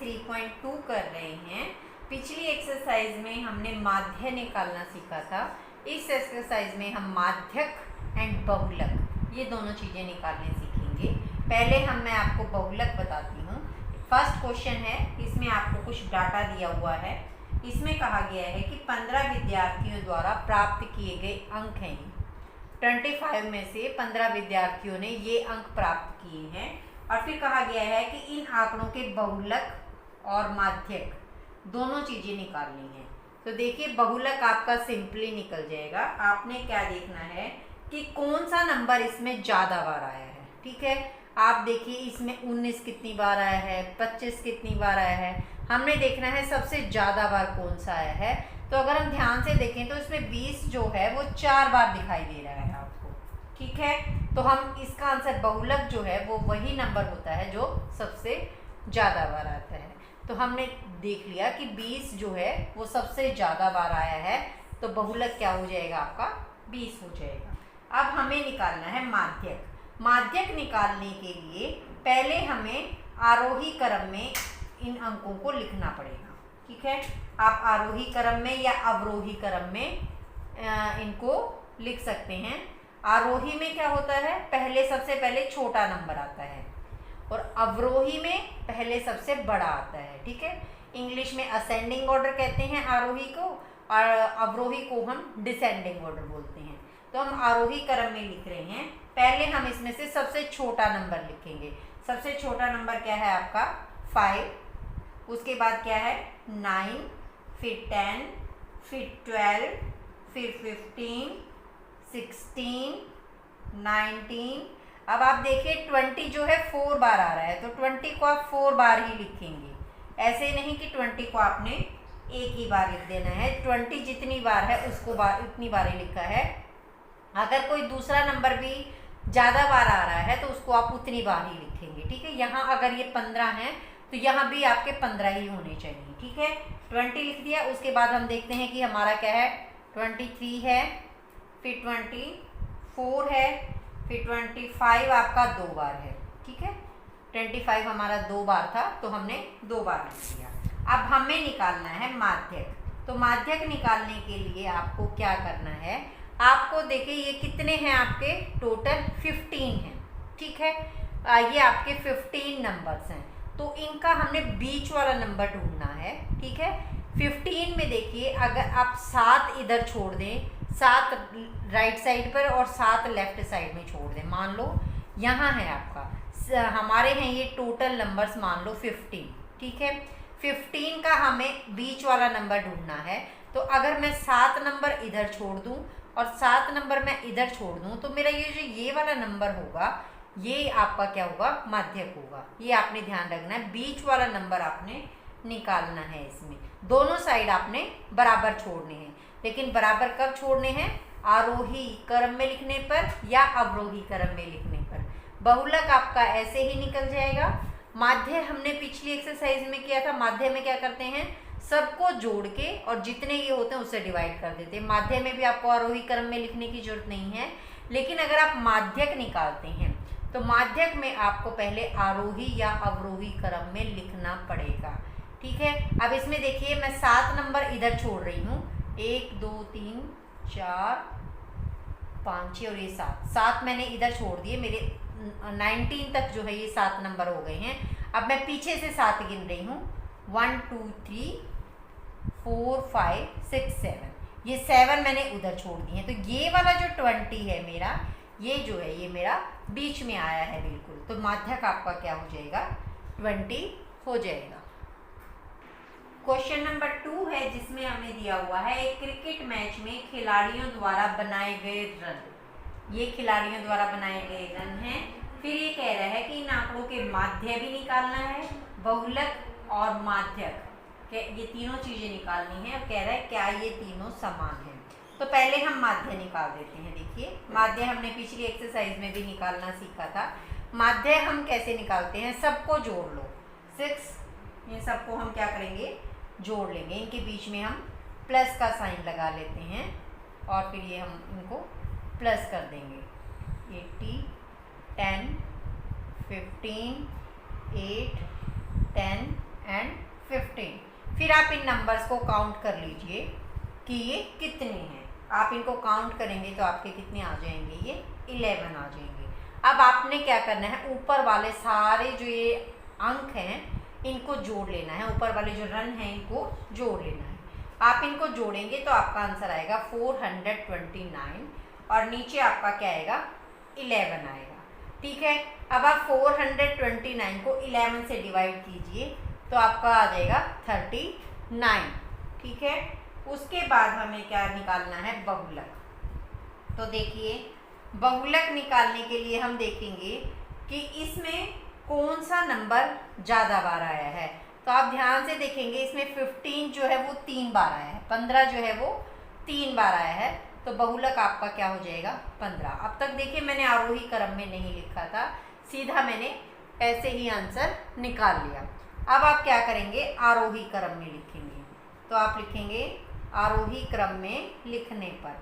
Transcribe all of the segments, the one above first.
3.2 कर रहे हैं। पिछली एक्सरसाइज में हमने माध्य निकालना सीखा था। इस एक्सरसाइज में हम माध्यक एंड बहुलक ये दोनों चीज़ें निकालने सीखेंगे। पहले मैं आपको बहुलक बताती हूँ। फर्स्ट क्वेश्चन है, इसमें आपको कुछ डाटा दिया हुआ है। इसमें कहा गया है कि 15 विद्यार्थियों द्वारा प्राप्त किए गए अंक हैं। 25 में से 15 विद्यार्थियों ने ये अंक प्राप्त किए हैं और फिर कहा गया है कि इन आंकड़ों के बहुलक और माध्यक दोनों चीज़ें निकालनी है। तो देखिए, बहुलक आपका सिंपली निकल जाएगा। आपने क्या देखना है कि कौन सा नंबर इसमें ज़्यादा बार आया है। ठीक है, आप देखिए इसमें 19 कितनी बार आया है, 25 कितनी बार आया है। हमने देखना है सबसे ज़्यादा बार कौन सा आया है। तो अगर हम ध्यान से देखें तो इसमें 20 जो है वो 4 बार दिखाई दे रहा है आपको। ठीक है, तो हम इसका आंसर बहुलक जो है वो वही नंबर होता है जो सबसे ज़्यादा बार आता है। तो हमने देख लिया कि 20 जो है वो सबसे ज़्यादा बार आया है, तो बहुलक क्या हो जाएगा आपका 20 हो जाएगा। अब हमें निकालना है माध्यक। माध्यक निकालने के लिए पहले हमें आरोही क्रम में इन अंकों को लिखना पड़ेगा। ठीक है, आप आरोही क्रम में या अवरोही क्रम में इनको लिख सकते हैं। आरोही में क्या होता है, सबसे पहले छोटा नंबर आता है और अवरोही में पहले सबसे बड़ा आता है। ठीक है, इंग्लिश में असेंडिंग ऑर्डर कहते हैं आरोही को, और अवरोही को हम डिसेंडिंग ऑर्डर बोलते हैं। तो हम आरोही क्रम में लिख रहे हैं। पहले हम इसमें से सबसे छोटा नंबर लिखेंगे। सबसे छोटा नंबर क्या है आपका 5, उसके बाद क्या है 9, फिर 10, फिर 12, फिर 15, 16, 19। अब आप देखिए 20 जो है 4 बार आ रहा है, तो 20 को आप 4 बार ही लिखेंगे। ऐसे नहीं कि 20 को आपने एक ही बार लिख देना है। 20 जितनी बार है उसको उतनी बार ही लिखा है। अगर कोई दूसरा नंबर भी ज़्यादा बार आ रहा है तो उसको आप उतनी बार ही लिखेंगे। ठीक है, यहाँ अगर ये 15 हैं तो यहाँ भी आपके 15 ही होने चाहिए। ठीक है, 20 लिख दिया। उसके बाद हम देखते हैं कि हमारा क्या है 23 है, फिर 24 है, फिर 25 आपका 2 बार है। ठीक है, 25 हमारा 2 बार था तो हमने 2 बार लिख दिया। अब हमें निकालना है माध्यक। तो माध्यक निकालने के लिए आपको क्या करना है, आपको देखिए ये कितने हैं आपके टोटल 15 हैं। ठीक है, ये आपके 15 नंबर्स हैं, तो इनका हमने बीच वाला नंबर ढूंढना है। ठीक है, 15 में देखिए अगर आप 7 इधर छोड़ दें, 7 राइट साइड पर और 7 लेफ्ट साइड में छोड़ दें, मान लो यहाँ है आपका, हमारे हैं ये टोटल नंबर्स मान लो 15। ठीक है, 15 का हमें बीच वाला नंबर ढूंढना है। तो अगर मैं 7 नंबर इधर छोड़ दूँ और 7 नंबर मैं इधर छोड़ दूँ तो मेरा ये वाला नंबर होगा, ये आपका क्या होगा माध्यक होगा। ये आपने ध्यान रखना है, बीच वाला नंबर आपने निकालना है। इसमें दोनों साइड आपने बराबर छोड़ने हैं, लेकिन बराबर कब छोड़ने हैं, आरोही क्रम में लिखने पर या अवरोही क्रम में लिखने पर। बहुलक आपका ऐसे ही निकल जाएगा। माध्य हमने पिछली एक्सरसाइज में किया था। माध्य में क्या करते हैं, सबको जोड़ के और जितने ये होते हैं उससे डिवाइड कर देते हैं। माध्य में भी आपको आरोही क्रम में लिखने की जरूरत नहीं है, लेकिन अगर आप माध्यक निकालते हैं तो माध्यक में आपको पहले आरोही या अवरोही क्रम में लिखना पड़ेगा। ठीक है, अब इसमें देखिए मैं 7 नंबर इधर छोड़ रही हूँ, 1 2 3 4 5 6 और ये 7 मैंने इधर छोड़ दिए। मेरे 19 तक जो है ये 7 नंबर हो गए हैं। अब मैं पीछे से 7 गिन रही हूँ, 1 2 3 4 5 6 7। ये 7 मैंने उधर छोड़ दिए हैं। तो ये वाला जो 20 है मेरा, ये जो है ये मेरा बीच में आया है बिल्कुल। तो माध्यक आपका क्या हो जाएगा 20 हो जाएगा। क्वेश्चन नंबर 2 है जिसमें हमें दिया हुआ है एक क्रिकेट मैच में खिलाड़ियों द्वारा बनाए गए रन। ये खिलाड़ियों द्वारा बनाए गए रन हैं। फिर ये कह रहा है कि इन आंकड़ों के माध्य भी निकालना है, बहुलक और माध्यक ये तीनों चीज़ें निकालनी है। और कह रहा है क्या ये तीनों समान हैं। तो पहले हम माध्य निकाल देते हैं। देखिए माध्य हमने पिछली एक्सरसाइज में भी निकालना सीखा था। माध्य हम कैसे निकालते हैं, सबको जोड़ लो 6, ये सबको हम क्या करेंगे जोड़ लेंगे। इनके बीच में हम प्लस का साइन लगा लेते हैं और फिर ये हम इनको प्लस कर देंगे। 80 10 15 8 10 एंड 15। फिर आप इन नंबर्स को काउंट कर लीजिए कि ये कितने हैं। आप इनको काउंट करेंगे तो आपके कितने आ जाएंगे, ये 11 आ जाएंगे। अब आपने क्या करना है, ऊपर वाले सारे जो ये अंक हैं इनको जोड़ लेना है, ऊपर वाले जो रन हैं इनको जोड़ लेना है। आप इनको जोड़ेंगे तो आपका आंसर आएगा 429 और नीचे आपका क्या आएगा, 11 आएगा। ठीक है, अब आप 429 को 11 से डिवाइड कीजिए तो आपका आ जाएगा 39। ठीक है, उसके बाद हमें क्या निकालना है, बहुलक। तो देखिए बहुलक निकालने के लिए हम देखेंगे कि इसमें कौन सा नंबर ज़्यादा बार आया है। तो आप ध्यान से देखेंगे इसमें 15 जो है वो 3 बार आया है, 15 जो है वो 3 बार आया है, तो बहुलक आपका क्या हो जाएगा, 15। अब तक देखिए मैंने आरोही क्रम में नहीं लिखा था, सीधा मैंने ऐसे ही आंसर निकाल लिया। अब आप क्या करेंगे, आरोही क्रम में लिखेंगे। तो आप लिखेंगे आरोही क्रम में लिखने पर,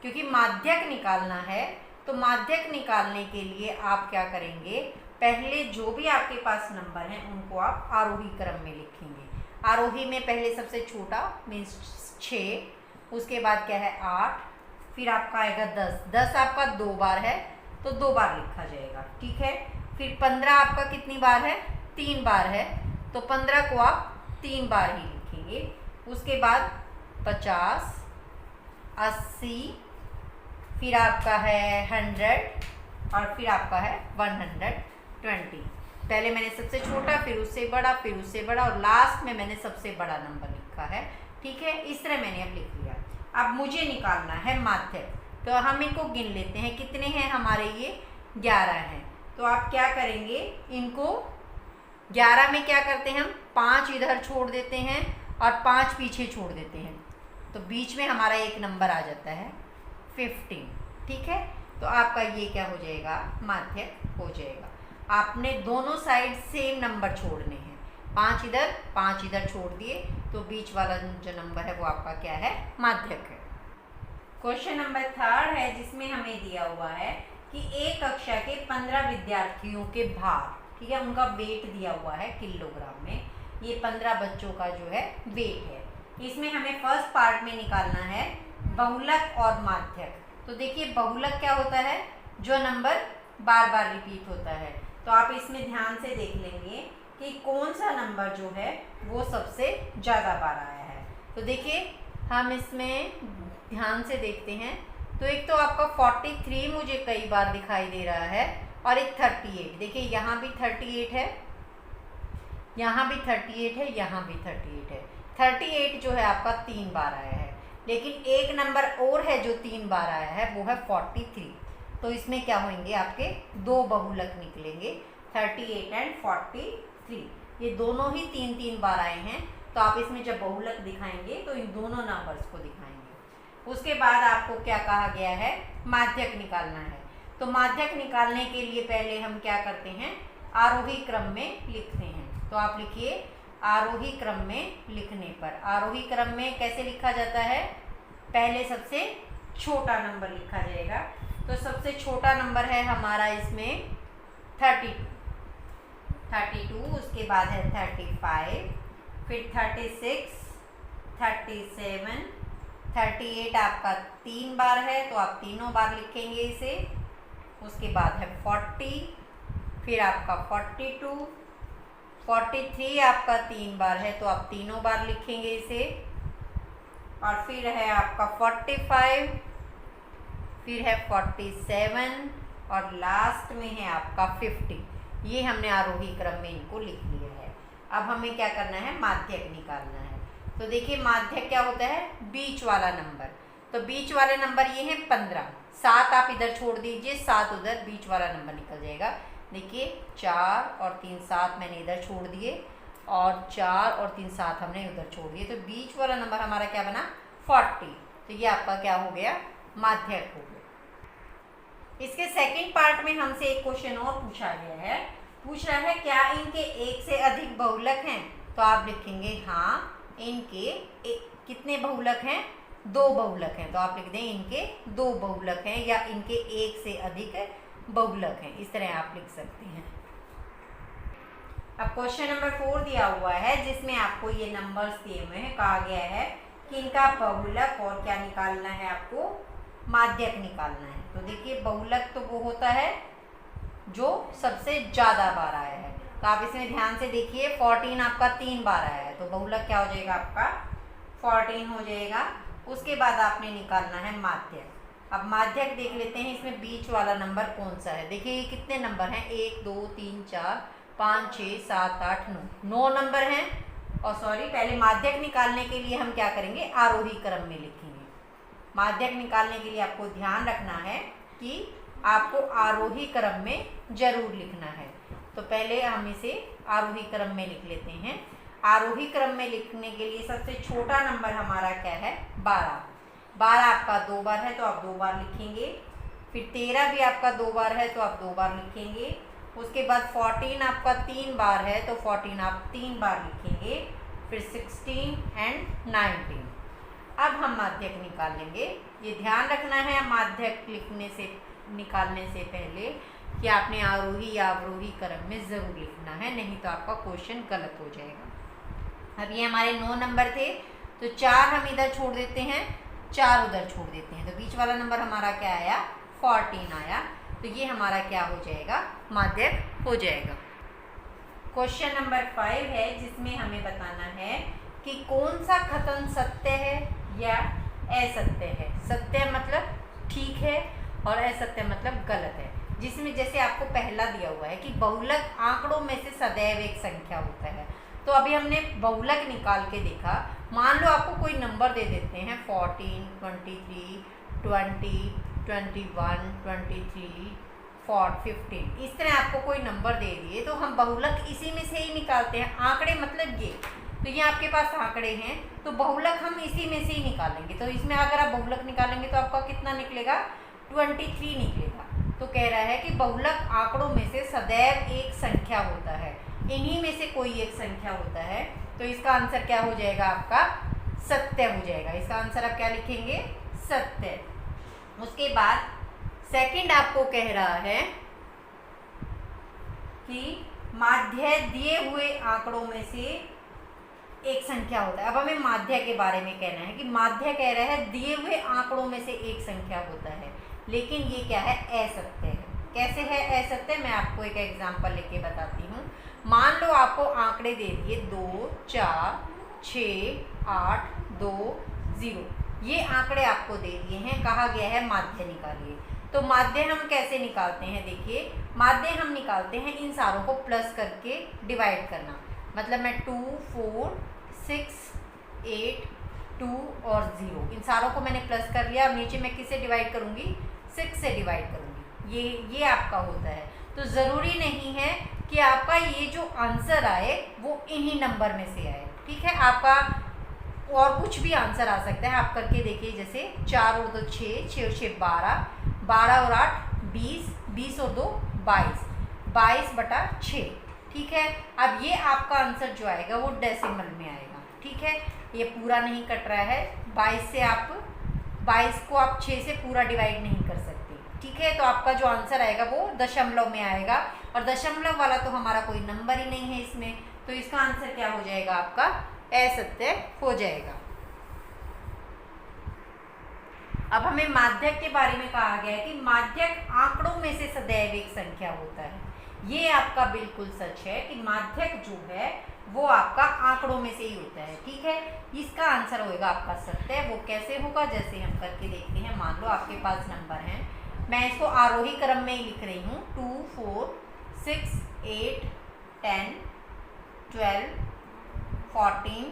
क्योंकि माध्यक निकालना है तो माध्यक निकालने के लिए आप क्या करेंगे, पहले जो भी आपके पास नंबर हैं उनको आप आरोही क्रम में लिखेंगे। आरोही में पहले सबसे छोटा मीन्स 6, उसके बाद क्या है 8, फिर आपका आएगा 10। 10 आपका 2 बार है तो 2 बार लिखा जाएगा। ठीक है, फिर 15 आपका कितनी बार है, 3 बार है, तो 15 को आप 3 बार ही लिखेंगे। उसके बाद 50, 80, फिर आपका है 100 और फिर आपका है 120। पहले मैंने सबसे छोटा, फिर उससे बड़ा, फिर उससे बड़ा और लास्ट में मैंने सबसे बड़ा नंबर लिखा है। ठीक है, इस तरह मैंने अब लिख लिया। अब मुझे निकालना है माध्यक, तो हम इनको गिन लेते हैं, कितने हैं हमारे, ये 11 हैं। तो आप क्या करेंगे, इनको 11 में क्या करते हैं हम, 5 इधर छोड़ देते हैं और 5 पीछे छोड़ देते हैं, तो बीच में हमारा एक नंबर आ जाता है 15। ठीक है, तो आपका ये क्या हो जाएगा, माध्यक हो जाएगा। आपने दोनों साइड सेम नंबर छोड़ने हैं, 5 इधर छोड़ दिए, तो बीच वाला जो नंबर है वो आपका क्या है, माध्यक है। क्वेश्चन नंबर 3 है, जिसमें हमें दिया हुआ है कि एक कक्षा के 15 विद्यार्थियों के भार, ठीक है, उनका वेट दिया हुआ है किलोग्राम में। ये 15 बच्चों का जो है वेट है। इसमें हमें फर्स्ट पार्ट में निकालना है बहुलक और माध्यक। तो देखिए बहुलक क्या होता है, जो नंबर बार बार रिपीट होता है। तो आप इसमें ध्यान से देख लेंगे कि कौन सा नंबर जो है वो सबसे ज़्यादा बार आया है। तो देखिए हम इसमें ध्यान से देखते हैं, तो एक तो आपका 43 मुझे कई बार दिखाई दे रहा है और एक 38। देखिए यहाँ भी 38 है, यहाँ भी 38 है, यहाँ भी 38 है। 38 जो है आपका 3 बार आया है, लेकिन एक नंबर और है जो 3 बार आया है, वो है 43। तो इसमें क्या होंगे, आपके 2 बहुलक निकलेंगे, 38 एंड 43। ये दोनों ही 3-3 बार आए हैं, तो आप इसमें जब बहुलक दिखाएंगे तो इन दोनों नंबर्स को दिखाएंगे। उसके बाद आपको क्या कहा गया है, माध्यक निकालना है। तो माध्यक निकालने के लिए पहले हम क्या करते हैं, आरोही क्रम में लिखते हैं। तो आप लिखिए आरोही क्रम में लिखने पर। आरोही क्रम में कैसे लिखा जाता है, पहले सबसे छोटा नंबर लिखा जाएगा। तो सबसे छोटा नंबर है हमारा इसमें 32, उसके बाद है 35, फिर 36, 37, 38 आपका 3 बार है, तो आप तीनों बार लिखेंगे इसे। उसके बाद है 40, फिर आपका 42, 43 आपका 3 बार है, तो आप तीनों बार लिखेंगे इसे। और फिर है आपका 45, फिर है 47 और लास्ट में है आपका 50। ये हमने आरोही क्रम में इनको लिख लिया है। अब हमें क्या करना है, माध्यक निकालना है। तो देखिए माध्यक क्या होता है, बीच वाला नंबर। तो बीच वाले नंबर ये है 15, 7 आप इधर छोड़ दीजिए, 7 उधर, बीच वाला नंबर निकल जाएगा। देखिए 4 और 3 7 मैंने इधर छोड़ दिए और 4 और 3 7 हमने उधर छोड़ दिए, तो बीच वाला नंबर हमारा क्या बना, 40। तो ये आपका क्या हो गया, माध्यक हो गया। इसके सेकंड पार्ट में हमसे एक क्वेश्चन और पूछा गया है, पूछ रहा है क्या इनके एक से अधिक बहुलक हैं। तो आप लिखेंगे हाँ, इनके कितने बहुलक हैं, 2 बहुलक हैं। तो आप लिख दें इनके 2 बहुलक हैं या इनके एक से अधिक बहुलक हैं, इस तरह आप लिख सकते हैं। अब क्वेश्चन नंबर 4 दिया हुआ है जिसमें आपको ये नंबर्स दिए हुए हैं, कहा गया है कि इनका बहुलक और क्या निकालना है, आपको माध्यक निकालना है। तो देखिए बहुलक तो वो होता है जो सबसे ज़्यादा बार आया है, तो आप इसमें ध्यान से देखिए 14 आपका 3 बार आया है, तो बहुलक क्या हो जाएगा आपका 14 हो जाएगा। उसके बाद आपने निकालना है माध्यक। अब माध्यक देख लेते हैं, इसमें बीच वाला नंबर कौन सा है। देखिए ये कितने नंबर हैं, 1 2 3 4 5 6 7 8 9 नंबर हैं। और सॉरी, पहले माध्यक निकालने के लिए हम क्या करेंगे, आरोही क्रम में लिखेंगे। माध्यक निकालने के लिए आपको ध्यान रखना है कि आपको आरोही क्रम में जरूर लिखना है। तो पहले हम इसे आरोही क्रम में लिख लेते हैं। आरोही क्रम में लिखने के लिए सबसे छोटा नंबर हमारा क्या है, 12। 12 आपका 2 बार है तो आप 2 बार लिखेंगे। फिर 13 भी आपका 2 बार है तो आप 2 बार लिखेंगे। उसके बाद 14 आपका 3 बार है तो 14 आप 3 बार लिखेंगे। फिर 16 एंड 19। अब हम माध्यक निकाल लेंगे। ये ध्यान रखना है माध्यक निकालने से पहले कि आपने आरोही या अवरोही क्रम में ज़रूर लिखना है, नहीं तो आपका क्वेश्चन गलत हो जाएगा। अब ये हमारे 9 नंबर थे, तो 4 हम इधर छोड़ देते हैं, 4 उधर छोड़ देते हैं, तो बीच वाला नंबर हमारा क्या आया, 14 आया। तो ये हमारा क्या हो जाएगा, माध्यक हो जाएगा। क्वेश्चन नंबर 5 है जिसमें हमें बताना है कि कौन सा कथन सत्य है या असत्य है। सत्य मतलब ठीक है और असत्य मतलब गलत है। जिसमें जैसे आपको पहला दिया हुआ है कि बहुलक आंकड़ों में से सदैव एक संख्या होता है, तो अभी हमने बहुलक निकाल के देखा। मान लो आपको कोई नंबर दे देते हैं 14 23 20 21 23 15, इस तरह आपको कोई नंबर दे दिए तो हम बहुलक इसी में से ही निकालते हैं। आंकड़े मतलब ये, तो ये आपके पास आंकड़े हैं तो बहुलक हम इसी में से ही निकालेंगे। तो इसमें अगर आप बहुलक निकालेंगे तो आपका कितना निकलेगा, 23 निकलेगा। तो कह रहा है कि बहुलक आंकड़ों में से सदैव एक संख्या होता है, इन्हीं में से कोई एक संख्या होता है। तो इसका आंसर क्या हो जाएगा, आपका सत्य हो जाएगा। इसका आंसर आप क्या लिखेंगे, सत्य। उसके बाद सेकंड आपको कह रहा है कि माध्य दिए हुए आंकड़ों में से एक संख्या होता है। अब हमें माध्य के बारे में कहना है कि माध्य कह रहा है दिए हुए आंकड़ों में से एक संख्या होता है, लेकिन ये क्या है, असत्य है। कैसे है असत्य, मैं आपको एक एग्जांपल लेके बताती हूँ। मान लो आपको आंकड़े दे दिए 2 4 6 8 2 0, ये आंकड़े आपको दे दिए हैं, कहा गया है माध्य निकालिए। तो माध्य हम कैसे निकालते हैं, देखिए माध्य हम निकालते हैं इन सारों को प्लस करके डिवाइड करना। मतलब मैं 2 4 6 8 2 और 0, इन सारों को मैंने प्लस कर लिया। अब नीचे मैं किससे डिवाइड करूँगी, 6 से डिवाइड करूँगी। ये आपका होता है। तो ज़रूरी नहीं है कि आपका ये जो आंसर आए वो इन्हीं नंबर में से आए, ठीक है। आपका और कुछ भी आंसर आ सकता है, आप करके देखिए। जैसे 4 और 2 6, 6 और 6 12, 12 और 8 20, 20 और 2 22, 22/6, ठीक है। अब ये आपका आंसर जो आएगा वो डेसिमल में आएगा, ठीक है। ये पूरा नहीं कट रहा है, 22 को आप 6 से पूरा डिवाइड नहीं कर सकते, ठीक है। तो आपका जो आंसर आएगा वो दशमलव में आएगा, और दशमलव वाला तो हमारा कोई नंबर ही नहीं है इसमें। तो इसका आंसर क्या हो जाएगा, आपका असत्य हो जाएगा। अब हमें माध्यक के बारे में कहा गया है कि माध्यक आंकड़ों में से सदैव एक संख्या होता है। ये आपका बिल्कुल सच है कि माध्यक जो है वो आपका आंकड़ों में से ही होता है, ठीक है। इसका आंसर होगा आपका सत्य। वो कैसे होगा, जैसे हम करके देखते हैं। मान लो आपके पास नंबर हैं, मैं इसको आरोही क्रम में ही लिख रही हूँ, 2 4 6 8 10 12 14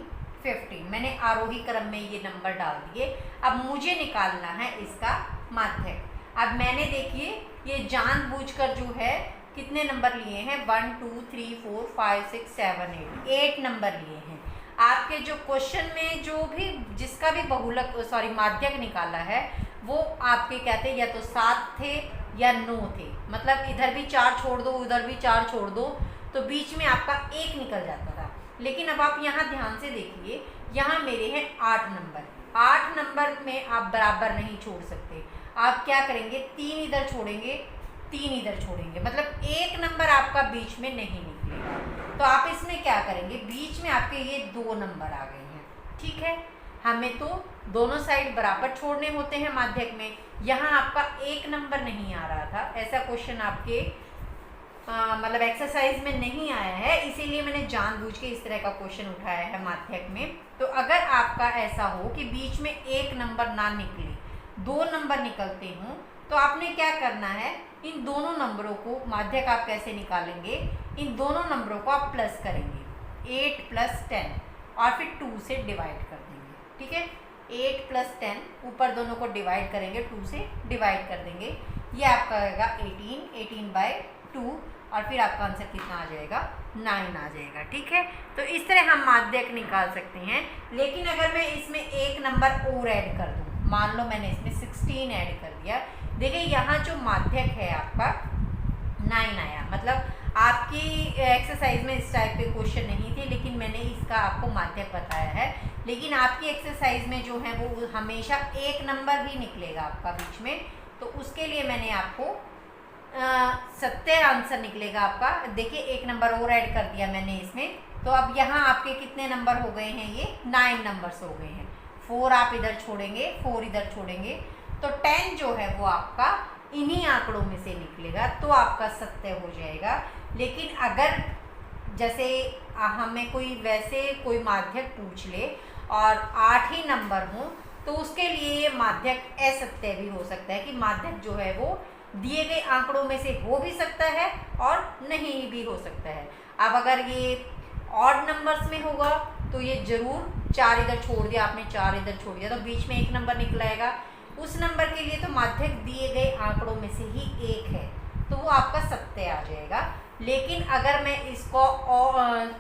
15, मैंने आरोही क्रम में ये नंबर डाल दिए। अब मुझे निकालना है इसका माध्यक। अब मैंने देखिए ये जानबूझकर जो है कितने नंबर लिए हैं, 1 2 3 4 5 6 7 8 नंबर लिए हैं। आपके जो क्वेश्चन में जो भी जिसका भी बहुलक माध्यक निकाला है वो आपके क्या थे, या तो 7 थे या 9 थे। मतलब इधर भी 4 छोड़ दो, उधर भी 4 छोड़ दो, तो बीच में आपका 1 निकल जाता था। लेकिन अब आप यहाँ ध्यान से देखिए, यहाँ मेरे हैं 8 नंबर। 8 नंबर में आप बराबर नहीं छोड़ सकते। आप क्या करेंगे, 3 इधर छोड़ेंगे, 3 इधर छोड़ेंगे, मतलब 1 नंबर आपका बीच में नहीं निकलेगा। तो आप इसमें क्या करेंगे, बीच में आपके ये 2 नंबर आ गए हैं, ठीक है। हमें तो दोनों साइड बराबर छोड़ने होते हैं माध्यक में। यहाँ आपका 1 नंबर नहीं आ रहा था, ऐसा क्वेश्चन आपके मतलब एक्सरसाइज में नहीं आया है, इसीलिए मैंने जानबूझ के इस तरह का क्वेश्चन उठाया है माध्यक में। तो अगर आपका ऐसा हो कि बीच में 1 नंबर ना निकले, 2 नंबर निकलते हों, तो आपने क्या करना है, इन दोनों नंबरों को, माध्यक आप कैसे निकालेंगे, इन दोनों नंबरों को आप प्लस करेंगे, 8 + 10 और फिर 2 से डिवाइड कर देंगे, ठीक है। 8 + 10 ऊपर दोनों को डिवाइड करेंगे, 2 से डिवाइड कर देंगे, ये आपका आएगा 18/2 और फिर आपका आंसर कितना आ जाएगा, 9 आ जाएगा, ठीक है। तो इस तरह हम माध्यक निकाल सकते हैं। लेकिन अगर मैं इसमें 1 नंबर और ऐड कर दूँ, मान लो मैंने इसमें 16 ऐड कर दिया, देखिए यहाँ जो माध्यक है आपका 9 आया, मतलब आपकी एक्सरसाइज में इस टाइप के क्वेश्चन नहीं थे, लेकिन मैंने इसका आपको माध्यक बताया है। लेकिन आपकी एक्सरसाइज में जो है वो हमेशा 1 नंबर ही निकलेगा आपका बीच में, तो उसके लिए मैंने आपको 70 आंसर निकलेगा आपका। देखिए 1 नंबर और ऐड कर दिया मैंने इसमें, तो अब यहाँ आपके कितने नंबर हो गए हैं, ये 9 नंबर्स हो गए हैं। 4 आप इधर छोड़ेंगे, 4 इधर छोड़ेंगे, तो 10 जो है वो आपका इन्हीं आंकड़ों में से निकलेगा, तो आपका 70 हो जाएगा। लेकिन अगर जैसे हमें कोई माध्यक पूछ ले और 8 ही नंबर हों, तो उसके लिए ये माध्यक असत्य भी हो सकता है कि माध्यक जो है वो दिए गए आंकड़ों में से हो भी सकता है और नहीं भी हो सकता है। अब अगर ये ऑड नंबर्स में होगा तो ये जरूर 4 इधर छोड़ दिया आपने, 4 इधर छोड़ दिया, तो बीच में 1 नंबर निकलाएगा। उस नंबर के लिए तो माध्यक दिए गए आंकड़ों में से ही 1 है, तो वो आपका 70 आ जाएगा। लेकिन अगर मैं इसको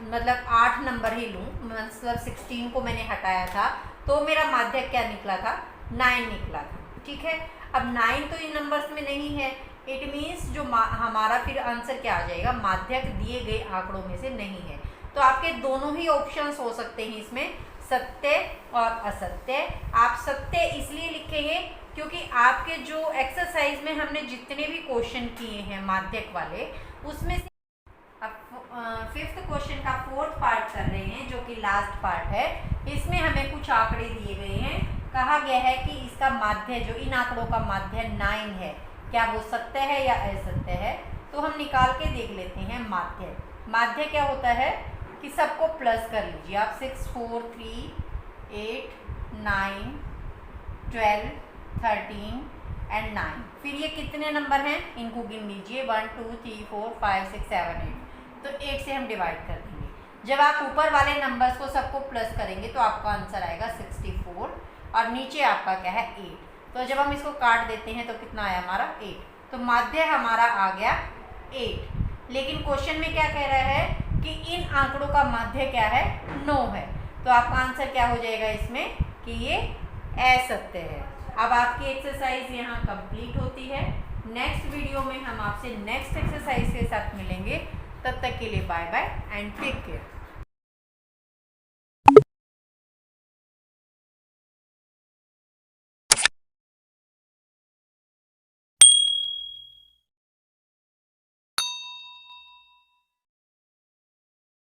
मतलब 8 नंबर ही लूँ, मतलब 16 को मैंने हटाया था, तो मेरा माध्यक क्या निकला था, 9 निकला था, ठीक है। अब 9 तो इन नंबर्स में नहीं है, इट मीन्स जो हमारा फिर आंसर क्या आ जाएगा, माध्यक दिए गए आंकड़ों में से नहीं है। तो आपके दोनों ही ऑप्शंस हो सकते हैं इसमें, सत्य और असत्य। आप सत्य इसलिए लिखेंगे क्योंकि आपके जो एक्सरसाइज में हमने जितने भी क्वेश्चन किए हैं माध्यक वाले, उसमें से अब 5th क्वेश्चन का 4th पार्ट कर रहे हैं, जो कि लास्ट पार्ट है। इसमें हमें कुछ आंकड़े दिए गए हैं, कहा गया है कि इसका माध्य, जो इन आंकड़ों का माध्य 9 है, क्या वो सत्य है या असत्य है। तो हम निकाल के देख लेते हैं माध्य। माध्य क्या होता है कि सबको प्लस कर लीजिए आप, 6, 4, 3, 8, 9, 12, 13 एंड 9। फिर ये कितने नंबर हैं, इनको गिन लीजिए, 1, 2, 3, 4, 5, 6, 7, 8। तो 8 से हम डिवाइड कर देंगे। जब आप ऊपर वाले नंबर्स को सबको प्लस करेंगे तो आपका आंसर आएगा 64 और नीचे आपका क्या है 8। तो जब हम इसको काट देते हैं तो कितना आया हमारा 8। तो माध्य हमारा आ गया 8। लेकिन क्वेश्चन में क्या कह रहा है कि इन आंकड़ों का माध्य क्या है, 9 है। तो आपका आंसर क्या हो जाएगा इसमें कि ये असत्य है। अब आपकी एक्सरसाइज यहाँ कंप्लीट होती है। नेक्स्ट वीडियो में हम आपसे नेक्स्ट एक्सरसाइज के साथ मिलेंगे। तब तक के लिए bye bye and take care.